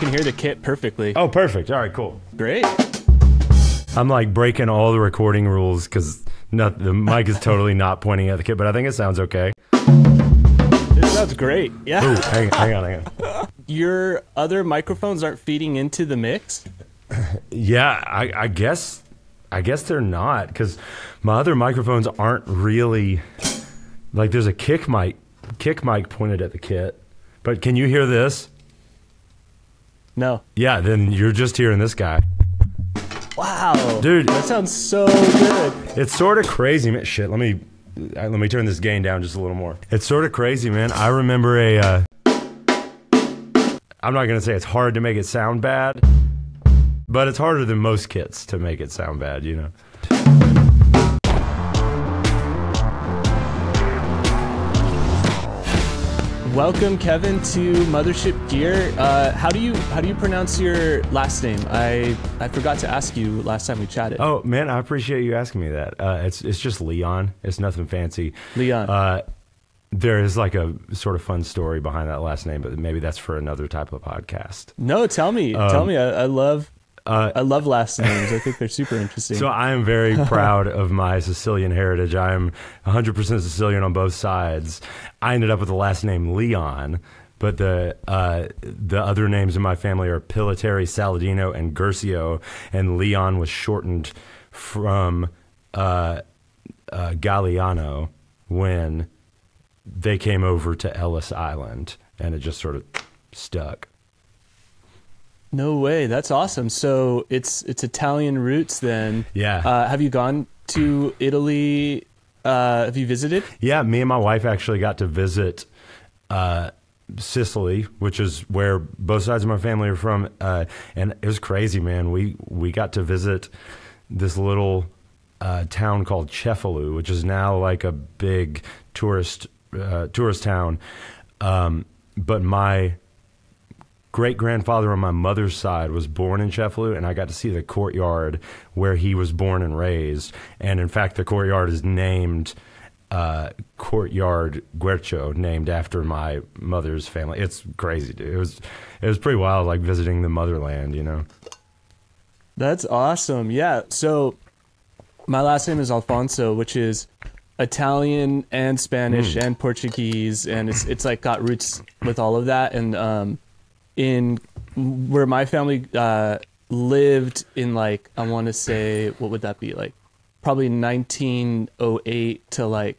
can hear the kit perfectly. Oh, perfect. All right, cool. Great. I'm like breaking all the recording rules because the mic is totally not pointing at the kit, but I think it sounds okay. It sounds great. Yeah. Ooh, hang on. Your other microphones aren't feeding into the mix? Yeah, I guess they're not, because my other microphones aren't really, like, there's a kick mic pointed at the kit. But can you hear this? No. Yeah, then you're just hearing this guy. Wow. Dude. That sounds so good. It's sort of crazy, man. Shit, let me turn this gain down just a little more. It's sort of crazy, man. I remember I'm not going to say it's hard to make it sound bad, but it's harder than most kits to make it sound bad, you know? Welcome, Kevin, to Mothership Gear. How do you pronounce your last name? I forgot to ask you last time we chatted. Oh man, I appreciate you asking me that. It's just Leon. It's nothing fancy. Leon. There is like a sort of fun story behind that last name, but maybe that's for another type of podcast. No, tell me. I love last names. I think they're super interesting. So I am very proud of my Sicilian heritage. I am 100% Sicilian on both sides. I ended up with the last name Leon, but the other names in my family are Piliteri, Saladino, and Guercio, and Leon was shortened from Galliano when they came over to Ellis Island, and it just sort of stuck. No way. That's awesome. So it's Italian roots then. Yeah. Have you gone to Italy? Have you visited? Yeah, me and my wife actually got to visit Sicily, which is where both sides of my family are from. And it was crazy, man. We got to visit this little town called Cefalù, which is now like a big tourist town. But my great-grandfather on my mother's side was born in Cefalù, and I got to see the courtyard where he was born and raised. And in fact, the courtyard is named Courtyard Guercio, named after my mother's family. It's crazy, dude. It was pretty wild, like visiting the motherland, you know? That's awesome. Yeah. So my last name is Ildefonso, which is Italian and Spanish and Portuguese, and it's like got roots with all of that. And in where my family lived in, like, I want to say, what would that be, like probably 1908 to like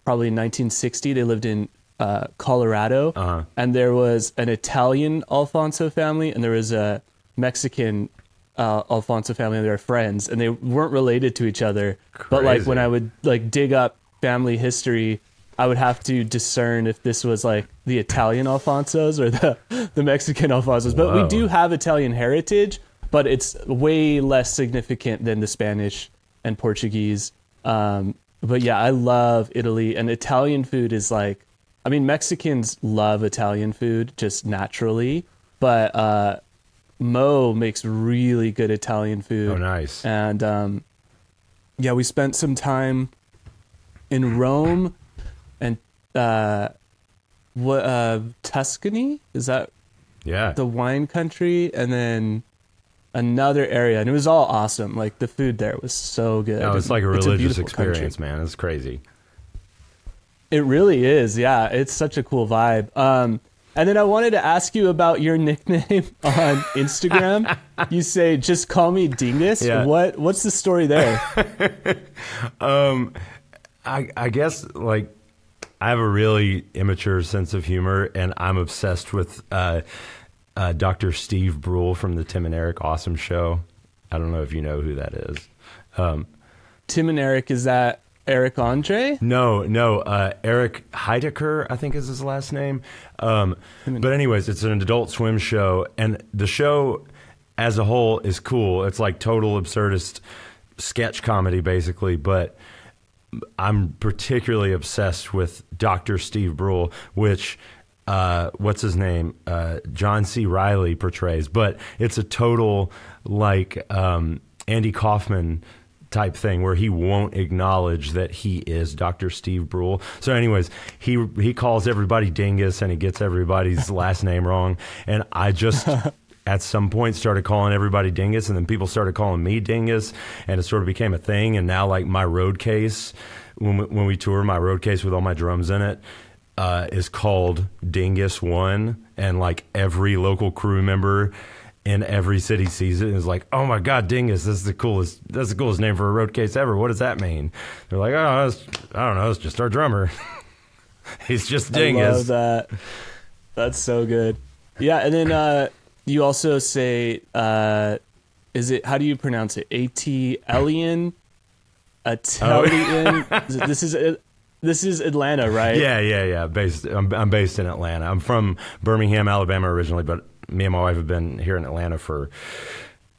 probably 1960. They lived in Colorado, and there was an Italian Alfonso family, and there was a Mexican Alfonso family, and they were friends, and they weren't related to each other. Crazy. But like when I would like dig up family history, I would have to discern if this was like the Italian Alfonsos or the Mexican Alfonsos. But we do have Italian heritage, but it's way less significant than the Spanish and Portuguese. But yeah, I love Italy, and Italian food is like, I mean, Mexicans love Italian food just naturally, but Mo makes really good Italian food. Oh, nice. And yeah, we spent some time in Rome and Tuscany, is that the wine country? And then another area, and it was all awesome. Like the food there was so good. No, it's like a religious experience, man. It's crazy. It really is. Yeah, it's such a cool vibe. And then I wanted to ask you about your nickname on Instagram. You say, "Just call me Dingus." Yeah. What's the story there? I guess, like, I have a really immature sense of humor, and I'm obsessed with Dr. Steve Brule from the Tim and Eric Awesome Show. I don't know if you know who that is. Tim and Eric, is that Eric Andre? No, Eric Heidecker, I think is his last name. But anyways, it's an Adult Swim show, and the show as a whole is cool. It's like total absurdist sketch comedy, basically, but I'm particularly obsessed with Dr. Steve Brule, which, what's his name? John C. Reilly portrays, but it's a total, like, Andy Kaufman type thing where he won't acknowledge that he is Dr. Steve Brule. So anyways, he calls everybody Dingus, and he gets everybody's last name wrong. And I just at some point started calling everybody Dingus, and then people started calling me Dingus, and it sort of became a thing. And now, like, my road case, when we tour, my road case with all my drums in it is called Dingus One, and like every local crew member in every city sees it and is like, "Oh my God, Dingus! That's the coolest name for a road case ever. What does that mean?" They're like, "Oh, I don't know. It's just our drummer. He's just Dingus." I love that. That's so good. Yeah, and then you also say, is it, how do you pronounce it? Atelian? Atelian? Oh. This is Atlanta, right? Yeah. I'm based in Atlanta. I'm from Birmingham, Alabama originally, but me and my wife have been here in Atlanta for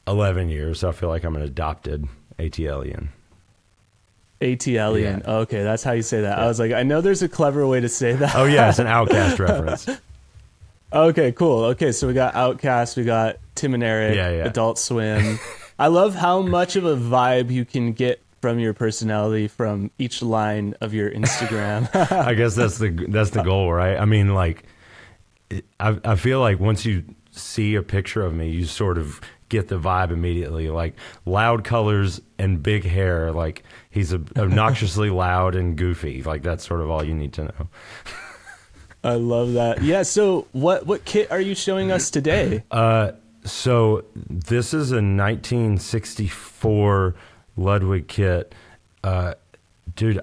11 years, so I feel like I'm an adopted Atelian. Atelian. Yeah. Okay, that's how you say that. Yeah. I was like, I know there's a clever way to say that. Oh yeah, it's an Outkast reference. Okay, cool. Okay, so we got Outkast, we got Tim and Eric, Adult Swim. I love how much of a vibe you can get from your personality from each line of your Instagram. I guess that's the goal, right? I mean, like, I feel like once you see a picture of me, you sort of get the vibe immediately. Like, loud colors and big hair. Like, he's obnoxiously loud and goofy. Like, that's sort of all you need to know. I love that. Yeah, so what kit are you showing us today? So this is a 1964 Ludwig kit. Dude,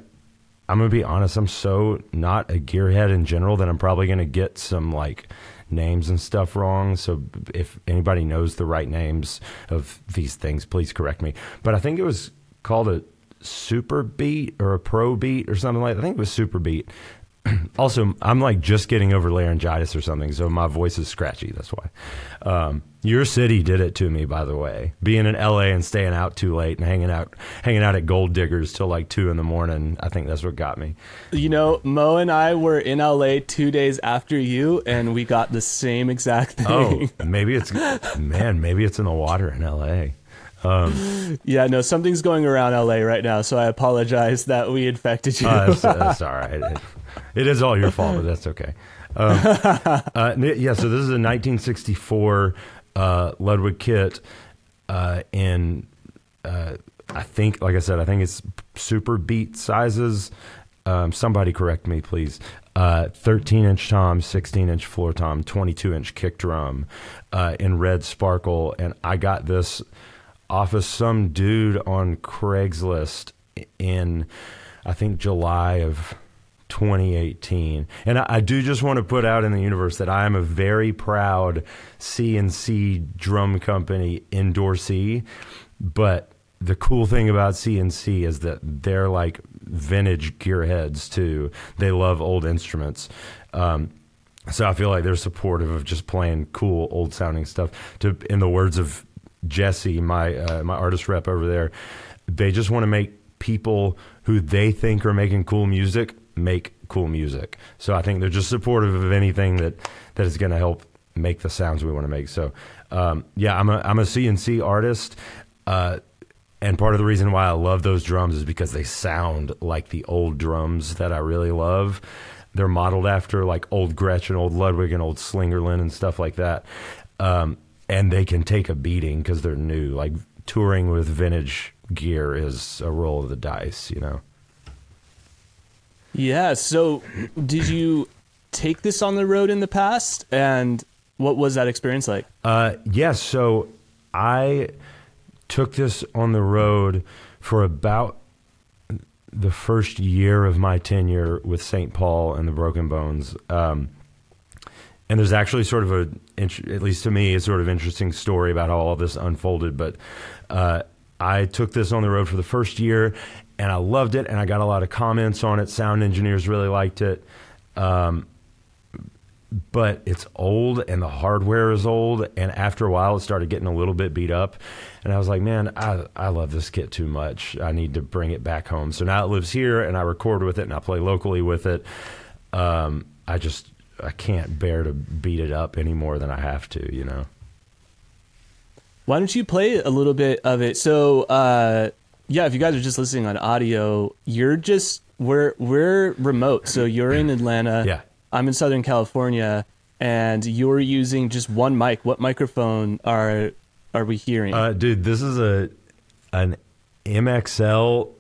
I'm going to be honest, I'm so not a gearhead in general that I'm probably going to get some, like, names and stuff wrong. So if anybody knows the right names of these things, please correct me. But I think it was called a Super Beat or a Pro Beat or something like that. I think it was Super Beat. Also, I'm like just getting over laryngitis or something, so my voice is scratchy. That's why. Your city did it to me, by the way. Being in LA and staying out too late and hanging out at Gold Diggers till like 2 a.m. I think that's what got me. You know, Mo and I were in LA 2 days after you, and we got the same exact thing. Oh, maybe it's in the water in LA. Yeah, no, something's going around LA right now, so I apologize that we infected you. That's all right. It is all your fault, but that's okay. Yeah, so this is a 1964 Ludwig kit in, I think, like I said, I think it's Super Beat sizes. Somebody correct me, please. 13-inch tom, 16-inch floor tom, 22-inch kick drum in Red Sparkle, and I got this off of some dude on Craigslist in, I think, July of 2018. And I do just want to put out in the universe that I am a very proud CNC drum company endorsee, but the cool thing about CNC is that they're like vintage gearheads too. They love old instruments. So I feel like they're supportive of just playing cool old sounding stuff. In the words of Jesse, my artist rep over there, they just want to make people who they think are making cool music make cool music. So I think they're just supportive of anything that is going to help make the sounds we want to make. So yeah, I'm a CNC artist, and part of the reason why I love those drums is because they sound like the old drums that I really love. They're modeled after like old Gretsch and old Ludwig and old Slingerland and stuff like that. And they can take a beating because they're new. Like, touring with vintage gear is a roll of the dice, you know? Yeah, so did you take this on the road in the past? And what was that experience like? Yes, so I took this on the road for about the first year of my tenure with St. Paul and the Broken Bones. And there's actually sort of at least to me, a sort of interesting story about how all this unfolded. But I took this on the road for the first year, and I loved it, and I got a lot of comments on it. Sound engineers really liked it. But it's old, and the hardware is old, and after a while, it started getting a little bit beat up. And I was like, man, I love this kit too much. I need to bring it back home. So now it lives here, and I record with it, and I play locally with it. I can't bear to beat it up any more than I have to, you know? Why don't you play a little bit of it? So, yeah, if you guys are just listening on audio, we're remote. So you're in Atlanta. Yeah. I'm in Southern California. and you're using just one mic. What microphone are we hearing? Dude, this is an MXL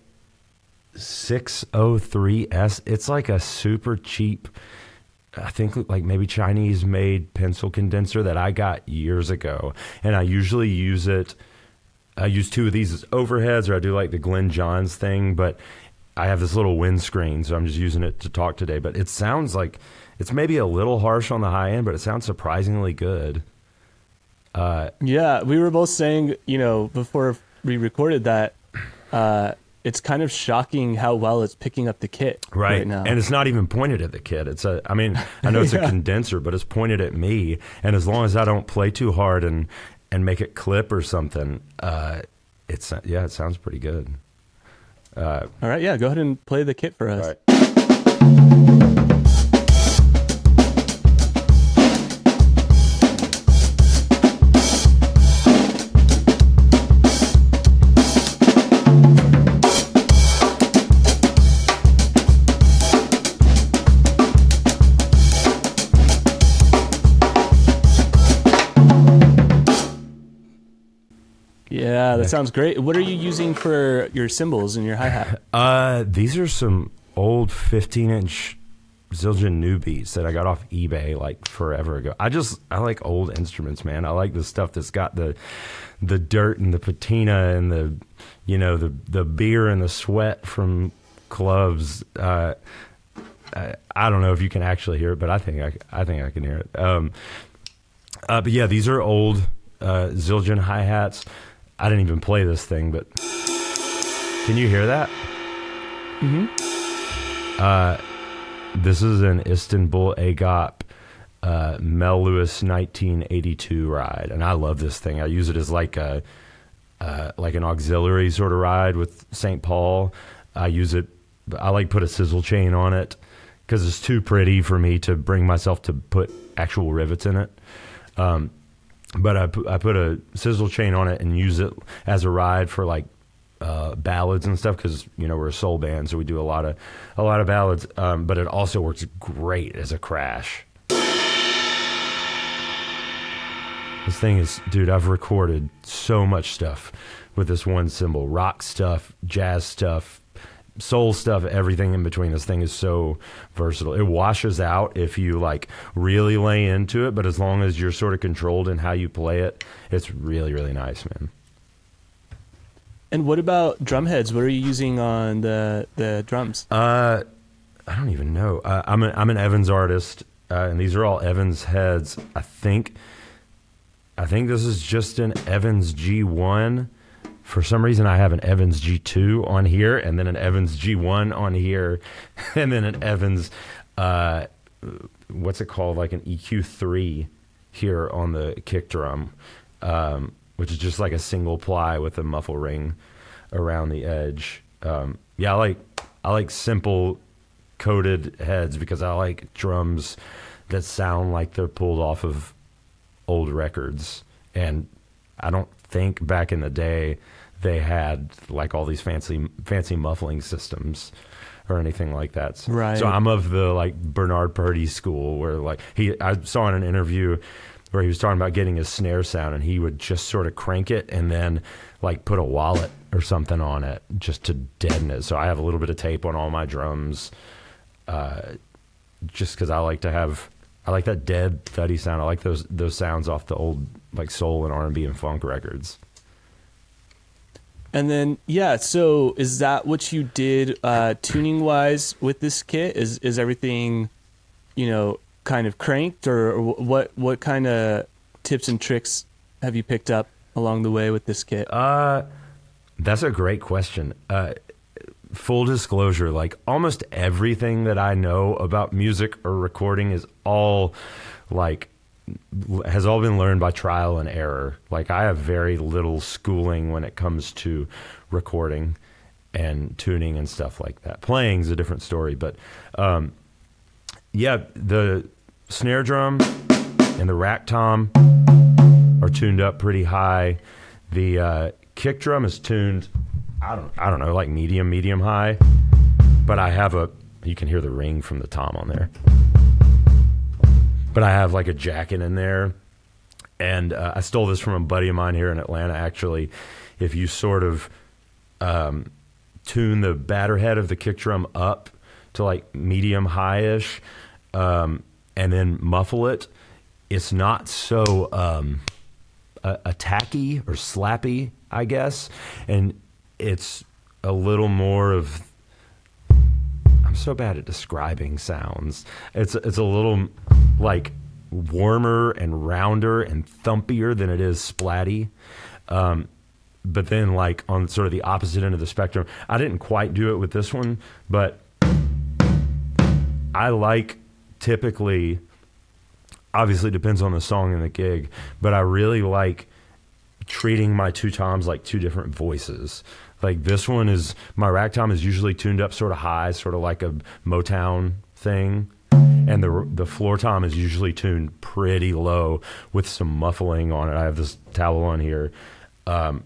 603S. It's like a super cheap, I think like maybe Chinese made pencil condenser that I got years ago. And I usually use it. I use two of these as overheads, or I do like the Glyn Johns thing, but I have this little windscreen, so I'm just using it to talk today. But it sounds like it's maybe a little harsh on the high end, but it sounds surprisingly good. Yeah, we were both saying, before we recorded that, it's kind of shocking how well it's picking up the kit right now. And it's not even pointed at the kit. I know it's a condenser, but it's pointed at me. And as long as I don't play too hard and make it clip or something, it sounds pretty good. All right, yeah, go ahead and play the kit for us. All right. Yeah, that sounds great. What are you using for your cymbals and your hi-hat? These are some old 15-inch Zildjian newbies that I got off eBay like forever ago. I like old instruments, man. I like the stuff that's got the dirt and the patina and the beer and the sweat from clubs. I don't know if you can actually hear it, but I think I can hear it. But yeah, these are old Zildjian hi-hats. I didn't even play this thing, but can you hear that? Mm-hmm. This is an Istanbul Agop Mel Lewis 1982 ride, and I love this thing. I use it as like an auxiliary sort of ride with St. Paul. I like put a sizzle chain on it because it's too pretty for me to bring myself to put actual rivets in it. But I put a sizzle chain on it and use it as a ride for like ballads and stuff, because we're a soul band, so we do a lot of ballads. But it also works great as a crash. This thing is, dude, I've recorded so much stuff with this one cymbal: rock stuff, jazz stuff, soul stuff, everything in between. This thing is so versatile. It washes out if you like really lay into it, but as long as you're sort of controlled in how you play it, it's really, really nice, man. And what about drum heads? What are you using on the drums? I don't even know. I'm an Evans artist, and these are all Evans heads. I think this is just an Evans G1. For some reason, I have an Evans G2 on here, and then an Evans G1 on here, and then an Evans, what's it called, like an EQ3 here on the kick drum, which is just like a single ply with a muffle ring around the edge. Yeah, I like simple coated heads because I like drums that sound like they're pulled off of old records, and I don't think back in the day they had like all these fancy muffling systems or anything like that. Right. So I'm of the like Bernard Purdie school, where like I saw in an interview where he was talking about getting his snare sound, and he would just sort of crank it and then like put a wallet or something on it just to deaden it. So I have a little bit of tape on all my drums, just because I like that dead thuddy sound. I like those sounds off the old like soul and R&B and funk records. And then, yeah, so is that what you did tuning-wise with this kit? Is everything, kind of cranked, or what kind of tips and tricks have you picked up along the way with this kit? That's a great question. Full disclosure, like almost everything that I know about music or recording has all been learned by trial and error. Like I have very little schooling when it comes to recording and tuning and stuff like that. Playing's a different story, but yeah, the snare drum and the rack tom are tuned up pretty high. The kick drum is tuned, I don't know, like medium high, but I have you can hear the ring from the tom on there. but I have like a jacket in there. And I stole this from a buddy of mine here in Atlanta, actually. If you sort of tune the batter head of the kick drum up to like medium high-ish, and then muffle it, it's not so attacky or slappy, I guess. And it's a little more of... I'm so bad at describing sounds. It's a little like warmer and rounder and thumpier than it is splatty. But then like on sort of the opposite end of the spectrum, I didn't quite do it with this one, but I like typically, obviously it depends on the song and the gig, but I really like treating my two toms like two different voices. Like this one is, my rack tom is usually tuned up sort of high, sort of like a Motown thing. And the floor tom is usually tuned pretty low with some muffling on it. I have this towel on here, so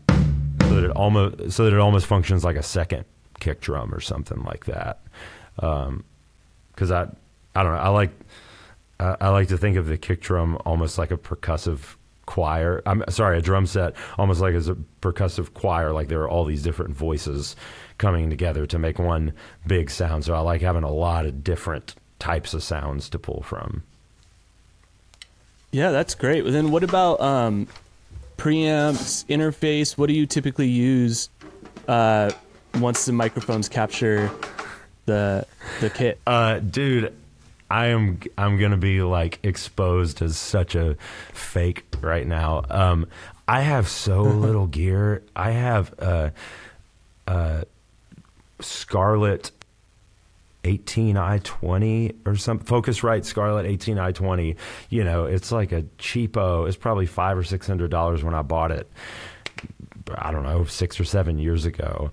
that it almost functions like a second kick drum or something like that. Because I don't know, I like to think of the kick drum almost like a percussive choir. I'm sorry, a drum set almost like as a percussive choir. Like there are all these different voices coming together to make one big sound. So I like having a lot of different types of sounds to pull from. Yeah, that's great. Well, then what about preamps, interface? What do you typically use once the microphones capture the kit? Dude, I'm gonna be like exposed as such a fake right now. I have so little gear. I have Scarlett 18i20 or some Focusrite Scarlett 18i20. You know, it's like a cheapo. It's probably $500 or $600 when I bought it. I don't know, 6 or 7 years ago.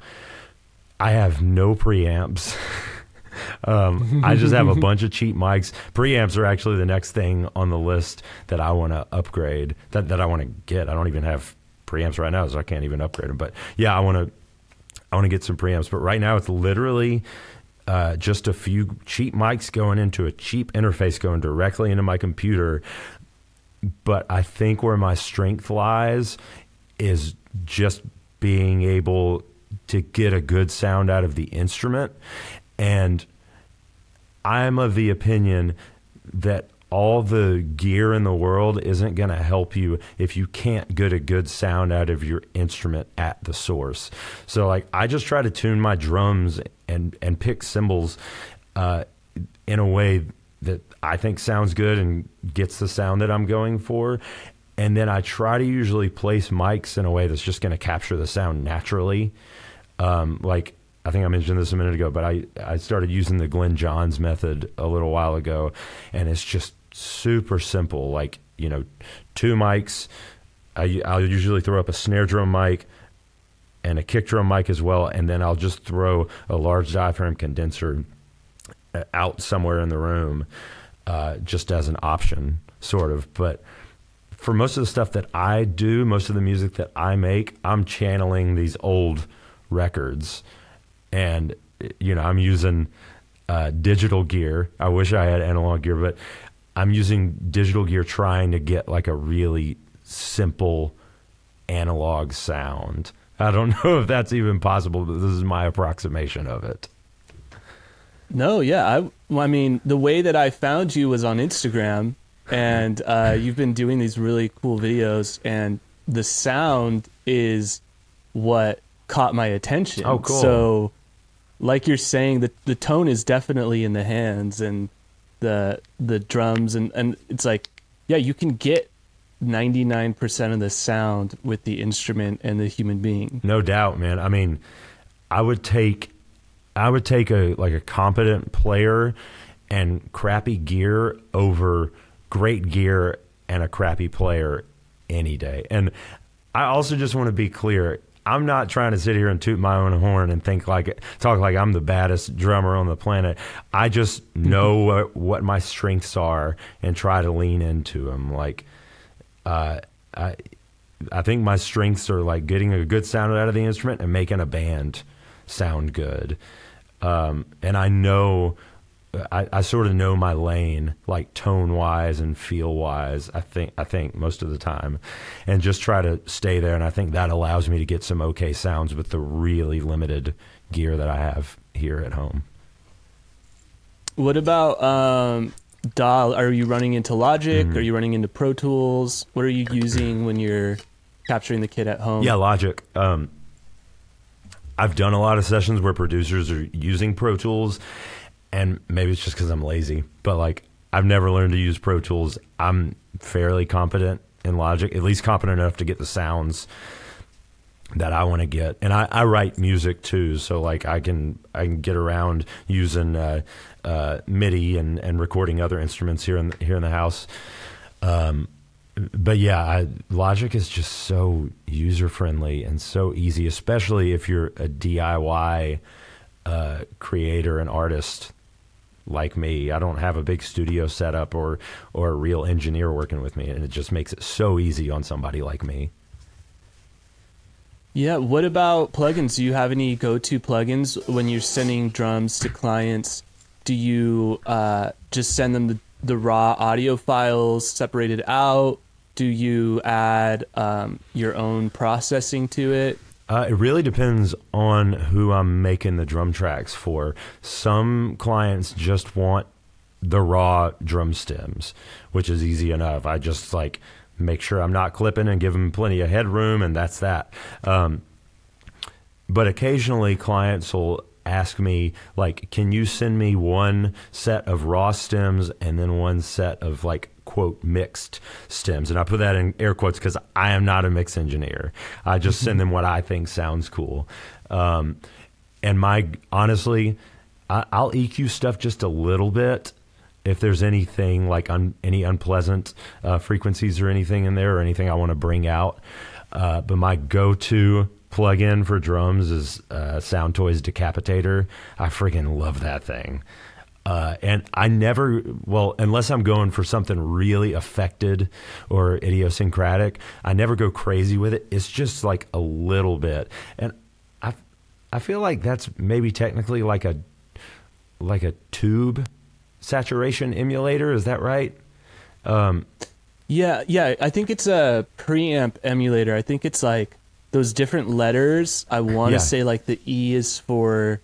I have no preamps. I just have a bunch of cheap mics. Preamps are actually the next thing on the list that I want to upgrade, that I want to get. I don't even have preamps right now, so I can't even upgrade them. But yeah, I want to get some preamps. But right now it's literally just a few cheap mics going into a cheap interface going directly into my computer. But I think where my strength lies is just being able to get a good sound out of the instrument. And I'm of the opinion that all the gear in the world isn't going to help you if you can't get a good sound out of your instrument at the source. So like I just try to tune my drums and pick cymbals in a way that I think sounds good and gets the sound that I'm going for. And then I try to usually place mics in a way that's just going to capture the sound naturally. Like I think I mentioned this a minute ago, but I started using the Glyn Johns method a little while ago, and it's just super simple. Like, you know, 2 mics. I'll usually throw up a snare drum mic and a kick drum mic as well, and then I'll just throw a large diaphragm condenser out somewhere in the room just as an option, sort of. But for most of the stuff that I do, most of the music that I make, I'm channeling these old records. And, you know, I'm using digital gear. I wish I had analog gear, but I'm using digital gear trying to get like a really simple analog sound. I don't know if that's even possible, but this is my approximation of it. No, yeah. I mean, the way that I found you was on Instagram, and you've been doing these really cool videos, and the sound is what caught my attention. Oh, cool. So, like you're saying, the tone is definitely in the hands and the drums, and it's like, yeah, you can get 99% of the sound with the instrument and the human being. No doubt, man. I mean, I would take a competent player and crappy gear over great gear and a crappy player any day. And I also just want to be clear, I'm not trying to sit here and toot my own horn and talk like I'm the baddest drummer on the planet. I just know what my strengths are and try to lean into them. Like, I think my strengths are like getting a good sound out of the instrument and making a band sound good. And I know I sort of know my lane, like tone wise and feel wise. I think most of the time, and just try to stay there. And I think that allows me to get some okay sounds with the really limited gear that I have here at home. What about DAW? Are you running into Logic? Are you running into Pro Tools? What are you using when you're capturing the kit at home? Yeah, Logic. I've done a lot of sessions where producers are using Pro Tools, and maybe it's just because I'm lazy, but like I've never learned to use Pro Tools. I'm fairly competent in Logic, at least competent enough to get the sounds that I want to get. And I write music too, so like I can get around using MIDI and recording other instruments here in the house. But yeah, Logic is just so user-friendly and so easy, especially if you're a DIY creator and artist like me. I don't have a big studio setup or a real engineer working with me, and it just makes it so easy on somebody like me. Yeah, what about plugins? Do you have any go-to plugins when you're sending drums to clients? Do you just send them the raw audio files separated out? Do you add your own processing to it? It really depends on who I'm making the drum tracks for. Some clients just want the raw drum stems, which is easy enough. I just like make sure I'm not clipping and give them plenty of headroom, and that's that. But occasionally clients will ask me, like, can you send me one set of raw stems and then one set of, like, quote, mixed stems? And I put that in air quotes because I am not a mix engineer. I just send them what I think sounds cool. And honestly, I'll EQ stuff just a little bit if there's anything like any unpleasant frequencies or anything in there or anything I want to bring out. But my go-to plug-in for drums is Soundtoys Decapitator. I freaking love that thing. And I never, well, unless I'm going for something really affected or idiosyncratic, I never go crazy with it. It's just like a little bit. And I feel like that's maybe technically like a tube saturation emulator. Is that right? Yeah, I think it's a preamp emulator. I think it's like those different letters. I want to say like the E is for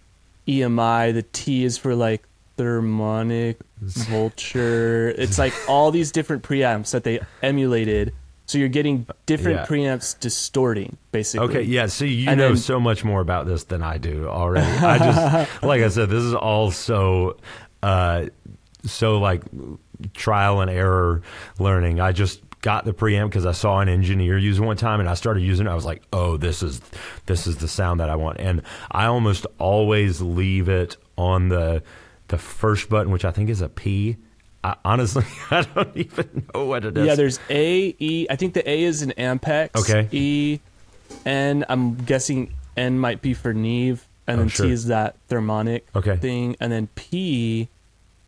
EMI, the T is for like Thermonic, Vulture. It's like all these different preamps that they emulated. So you're getting different preamps distorting, basically. Okay, yeah. So you know so much more about this than I do already. I just, like I said, this is all so like trial and error learning. I just got the preamp because I saw an engineer use it one time, and I started using it. I was like, oh, this is the sound that I want. And I almost always leave it on the first button, which I think is a P. Honestly, I don't even know what it is. Yeah, there's A, E. I think the A is an Ampex. Okay. E, N. I'm guessing N might be for Neve, and then T is that Thermonic thing, and then P.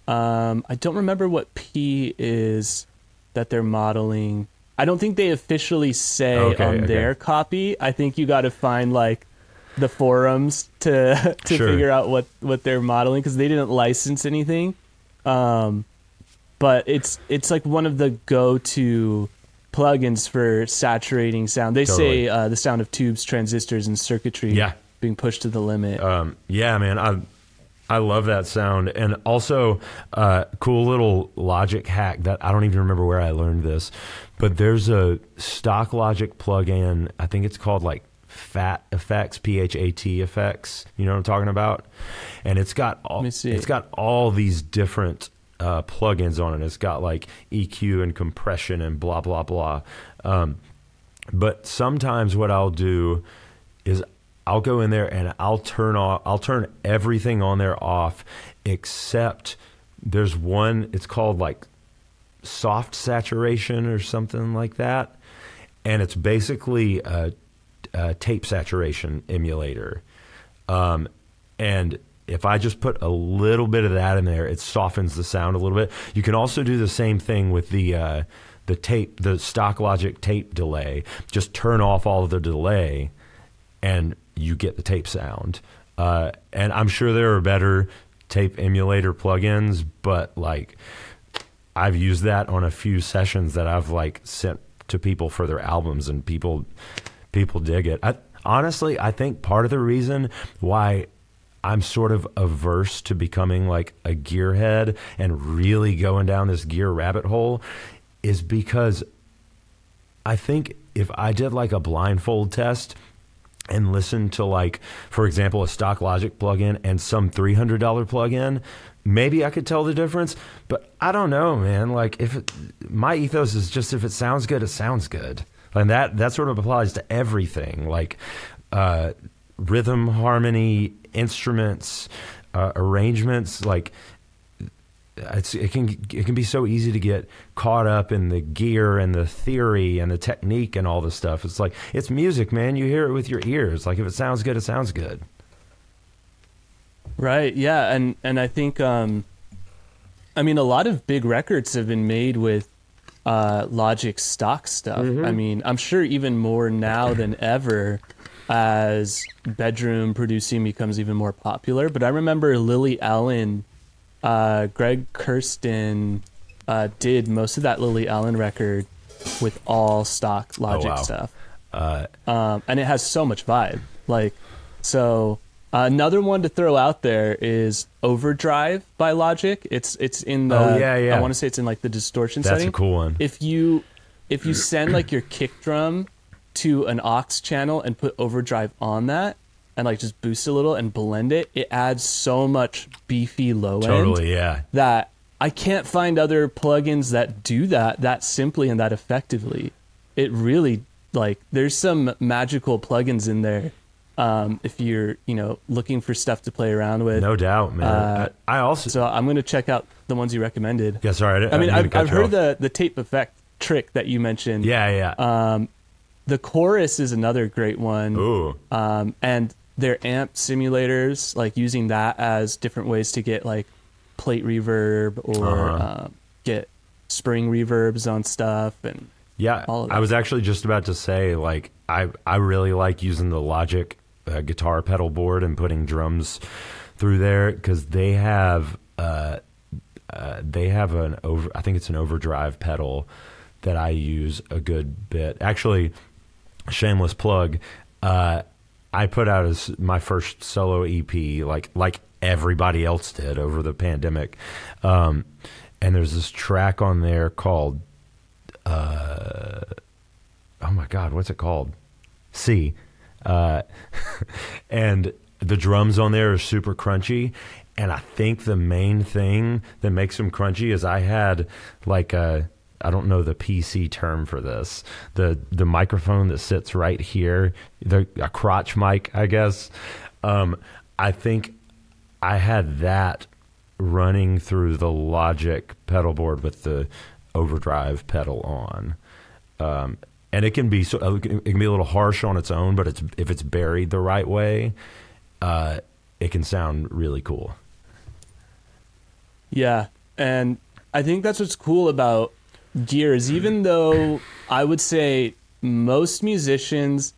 I don't remember what P is that they're modeling. I don't think they officially say on their copy. I think you got to find like the forums to figure out what they're modeling, because they didn't license anything. But it's like one of the go-to plugins for saturating sound. They say the sound of tubes, transistors, and circuitry being pushed to the limit. Yeah, man, I love that sound. And also, cool little Logic hack that I don't even remember where I learned this, but there's a stock Logic plugin. I think it's called like Phat effects, Phat effects. You know what I'm talking about? And it's got all these different plugins on it. It's got like EQ and compression and blah blah blah. But sometimes what I'll do is I'll go in there and I'll turn everything on there off, except there's one, it's called like soft saturation or something like that, and it's basically a tape saturation emulator. And if I just put a little bit of that in there, it softens the sound a little bit. You can also do the same thing with the stock Logic tape delay. Just turn off all of the delay, and you get the tape sound. And I'm sure there are better tape emulator plugins, but like I've used that on a few sessions that I've like sent to people for their albums, and people dig it. Honestly, I think part of the reason why I'm sort of averse to becoming like a gearhead and really going down this gear rabbit hole is because I think if I did like a blindfold test and listened to like, for example, a stock Logic plugin and some $300 plugin, maybe I could tell the difference. But I don't know, man. Like my ethos is just if it sounds good, it sounds good. And that sort of applies to everything, like rhythm, harmony, instruments, arrangements. Like it can be so easy to get caught up in the gear and the theory and the technique and all this stuff. It's like, it's music, man. You hear it with your ears. Like if it sounds good, it sounds good. Right. Yeah. And I think, I mean, a lot of big records have been made with Logic stock stuff. I mean, I'm sure even more now than ever as bedroom producing becomes even more popular. But I remember Lily Allen, Greg Kirsten did most of that Lily Allen record with all stock Logic stuff. And it has so much vibe. Like, so another one to throw out there is Overdrive by Logic. It's in the, I want to say it's in like the distortion setting. That's a cool one. If you send like your kick drum to an aux channel and put Overdrive on that and like just boost a little and blend it, it adds so much beefy low end. Totally, yeah. That I can't find other plugins that do that simply and that effectively. It really, like, there's some magical plugins in there. If you're, looking for stuff to play around with. No doubt, man. I also... So I'm going to check out the ones you recommended. Yeah, sorry. I've heard the tape effect trick that you mentioned. Yeah. The chorus is another great one. Ooh. And their amp simulators, like using that as different ways to get like plate reverb or get spring reverbs on stuff. And yeah, all of that. I was actually just about to say, like, I really like using the Logic guitar pedal board and putting drums through there because they have I think it's an Overdrive pedal that I use a good bit. Actually, shameless plug, I put out my first solo EP like everybody else did over the pandemic, and there's this track on there called oh my God, what's it called? C. And the drums on there are super crunchy. And I think the main thing that makes them crunchy is I had like I don't know the PC term for this, the microphone that sits right here, a crotch mic, I guess. I think I had that running through the Logic pedal board with the Overdrive pedal on. And it can be it can be a little harsh on its own, but if it's buried the right way, it can sound really cool. Yeah, and I think that's what's cool about gears. Even though I would say most musicians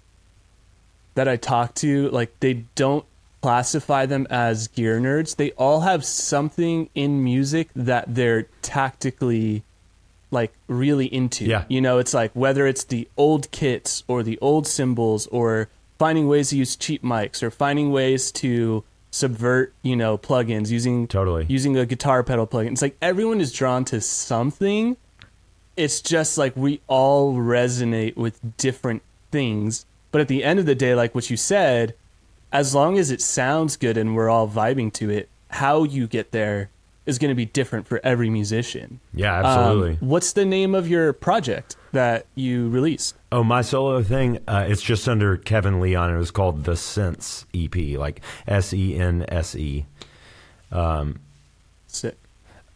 that I talk to, like, they don't classify them as gear nerds. They all have something in music that they're tactically like really into. Yeah. It's like whether it's the old kits or the old cymbals or finding ways to use cheap mics or finding ways to subvert, plugins using a guitar pedal plugin. It's like everyone is drawn to something. It's just like we all resonate with different things. But at the end of the day, like what you said, as long as it sounds good and we're all vibing to it, how you get there is going to be different for every musician. Yeah, absolutely. What's the name of your project that you released? Oh, my solo thing, it's just under Kevin Leon. It was called The Sense EP, like SENSE. Sick.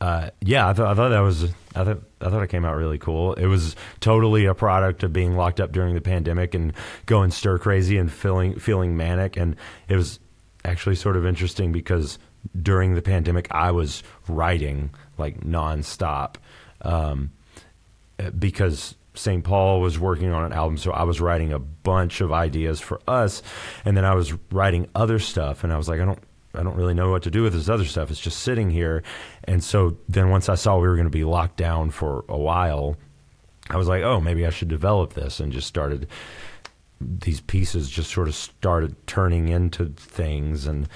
Yeah, I thought it came out really cool. It was totally a product of being locked up during the pandemic and going stir crazy and feeling manic. And it was actually sort of interesting because during the pandemic, I was writing like nonstop because St. Paul was working on an album. So I was writing a bunch of ideas for us. And then I was writing other stuff. And I was like, don't really know what to do with this other stuff. It's just sitting here. And so then once I saw we were going to be locked down for a while, I was like, oh, maybe I should develop this, and just started, these pieces just sort of started turning into things. And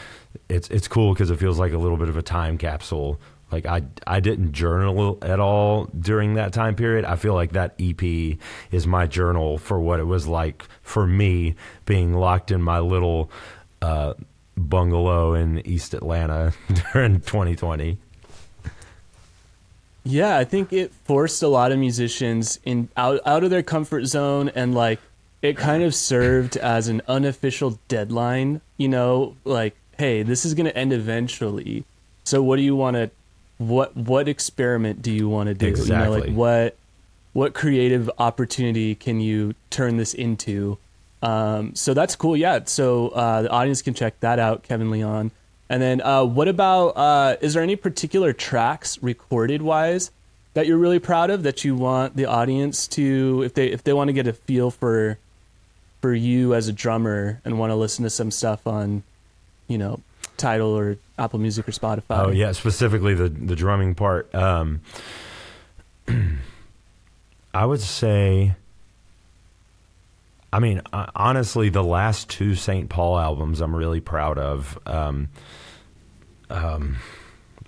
it's cool because it feels like a little bit of a time capsule. Like I didn't journal at all during that time period. I feel like that EP is my journal for what it was like for me being locked in my little bungalow in East Atlanta during 2020. Yeah, I think it forced a lot of musicians out of their comfort zone, and like it kind of served as an unofficial deadline, you know, like, hey, this is going to end eventually. So what do you want to, what experiment do you want to do? Exactly. You know, like what creative opportunity can you turn this into? So that's cool. Yeah. So the audience can check that out, Kevin Leon. And then what about, is there any particular tracks recorded wise that you're really proud of that you want the audience to, if they want to get a feel for you as a drummer and want to listen to some stuff on, you know, Tidal or Apple Music or Spotify? Oh yeah, specifically the drumming part. I would say, I mean, honestly, the last two St. Paul albums I'm really proud of. Oh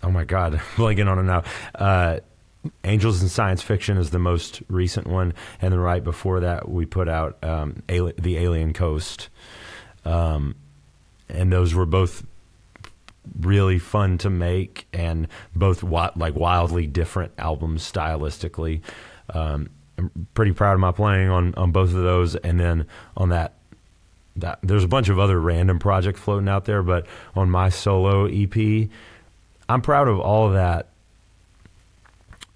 my God, I'm blanking on it now. Angels in Science Fiction is the most recent one, and then right before that we put out The Alien Coast, and those were both really fun to make, and both like wildly different albums stylistically. I'm pretty proud of my playing on both of those. And then on that there's a bunch of other random projects floating out there, but on my solo EP, I'm proud of all of that.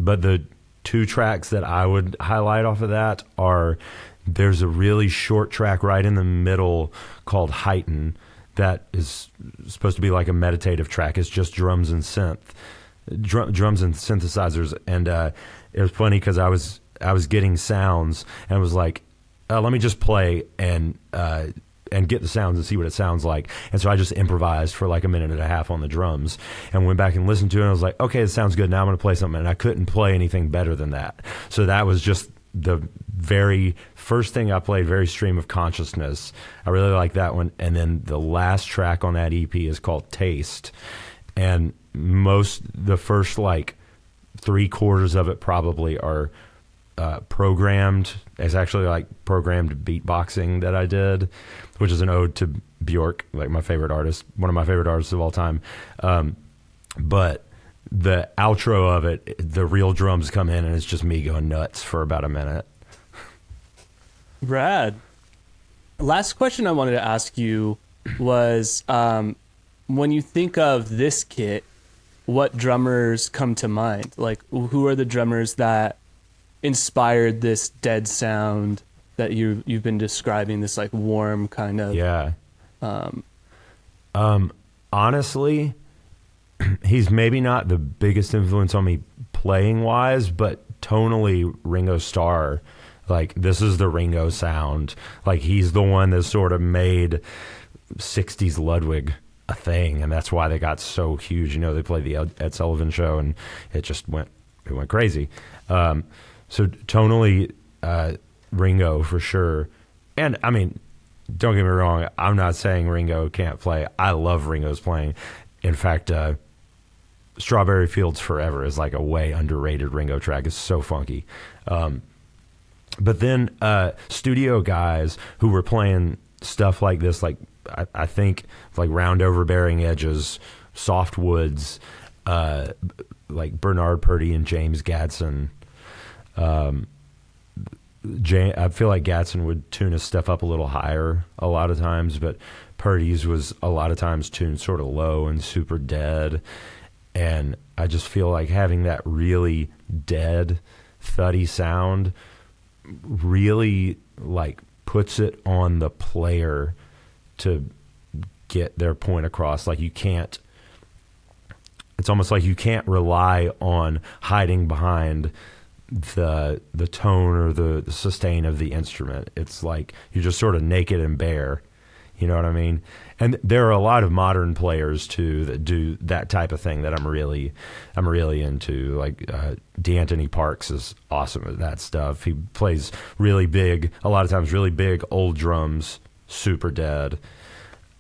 But the two tracks that I would highlight off of that are, there's a really short track right in the middle called Heighten that is supposed to be like a meditative track. It's just drums and drums and synthesizers. And it was funny because I was getting sounds and was like, let me just play and get the sounds and see what it sounds like. And so I just improvised for like a minute and a half on the drums and went back and listened to it. And I was like, okay, it sounds good. Now I'm going to play something. And I couldn't play anything better than that. So that was just the very first thing I played, very stream of consciousness. I really like that one. And then the last track on that EP is called Taste. And the first like 3/4 of it probably are programmed. It's actually like programmed beatboxing that I did, which is an ode to Bjork, like my favorite artist, one of my favorite artists of all time. But the outro of it, the real drums come in and it's just me going nuts for about a minute. Rad. Last question I wanted to ask you was, when you think of this kit, what drummers come to mind? Like, who are the drummers that inspired this dead sound that you've been describing, this like warm kind of? Yeah. Honestly, he's maybe not the biggest influence on me playing wise, but tonally Ringo Starr. Like, this is the Ringo sound. Like, he's the one that sort of made 60s Ludwig a thing, and that's why they got so huge. You know, they played the Ed Sullivan Show, and it went crazy. So tonally, Ringo for sure. And I mean, don't get me wrong, I'm not saying Ringo can't play. I love Ringo's playing. In fact, Strawberry Fields Forever is like a way underrated Ringo track. It's so funky. But then studio guys who were playing stuff like this, like I think like Round Overbearing Edges, Soft Woods, like Bernard Purdie and James Gadsden. I feel like Gadsden would tune his stuff up a little higher a lot of times, but Purdie's was a lot of times tuned sort of low and super dead. And I just feel like having that really dead, thuddy sound really like puts it on the player to get their point across. Like, you can't, it's almost like you can't rely on hiding behind the tone or the sustain of the instrument. It's like you're just sort of naked and bare, You know what I mean? And there are a lot of modern players too that do that type of thing that I'm really into. Like D'Anthony Parks is awesome at that stuff. He plays really big, a lot of times really big old drums, super dead.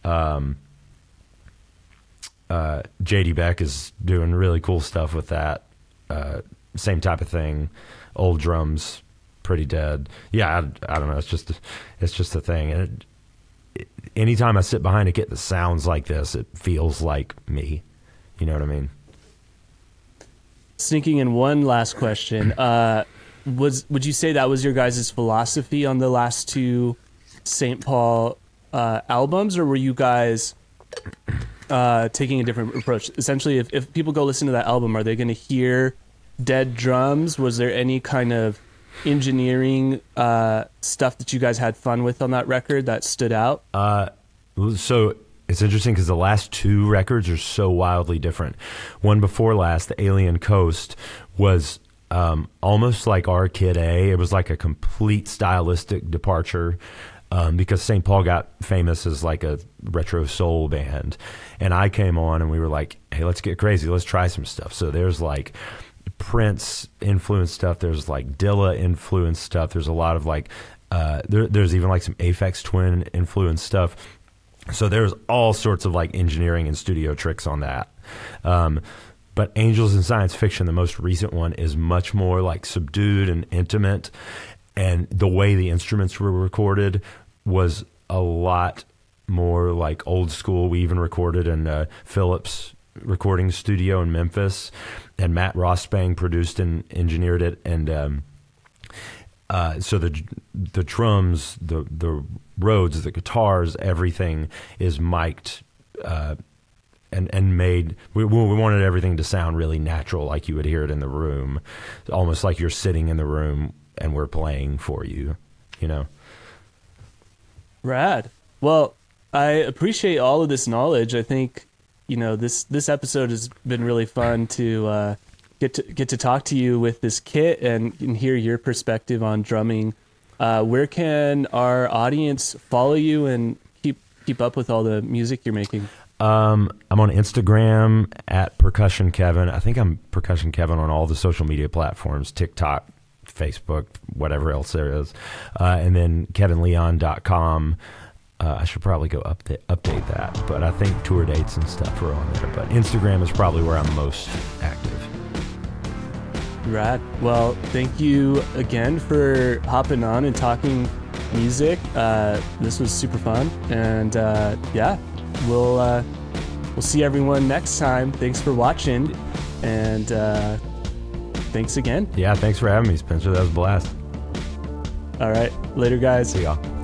JD Beck is doing really cool stuff with that. Same type of thing, old drums, pretty dead. Yeah, I don't know. It's just a thing. And anytime I sit behind a kit that sounds like this, it feels like me. You know what I mean? Sneaking in one last question. Would you say that was your guys' philosophy on the last two St. Paul albums, or were you guys taking a different approach? Essentially, if people go listen to that album, are they going to hear dead drums? Was there any kind of engineering stuff that you guys had fun with on that record that stood out? So it's interesting because the last two records are so wildly different. One before last, the Alien Coast, was almost like our Kid A. It was like a complete stylistic departure because St. Paul got famous as like a retro soul band. And I came on and we were like, hey, let's get crazy. Let's try some stuff. So there's like Prince influenced stuff. There's like Dilla influenced stuff. There's a lot of like, there's even like some Aphex Twin influenced stuff. So there's all sorts of like engineering and studio tricks on that. But Angels in Science Fiction, the most recent one, is much more like subdued and intimate. And the way the instruments were recorded was a lot more like old school. We even recorded in Phillips recording studio in Memphis, and Matt Rossbang produced and engineered it. And so the drums, the Rhodes, the guitars, everything is mic'd and made. We wanted everything to sound really natural, like you would hear it in the room, almost like you're sitting in the room and we're playing for you, you know. Rad. Well, I appreciate all of this knowledge. I think, you know, this episode has been really fun to get to talk to you with this kit and hear your perspective on drumming. Where can our audience follow you and keep up with all the music you're making? I'm on Instagram at Percussion Kevin. I think I'm Percussion Kevin on all the social media platforms, TikTok, Facebook, whatever else there is. And then kevinleon.com. I should probably go update that, but I think tour dates and stuff are on there. But Instagram is probably where I'm most active. Rad. Well, thank you again for hopping on and talking music. This was super fun, and yeah, we'll see everyone next time. Thanks for watching, and thanks again. Yeah, thanks for having me, Spencer. That was a blast. All right, later, guys. See y'all.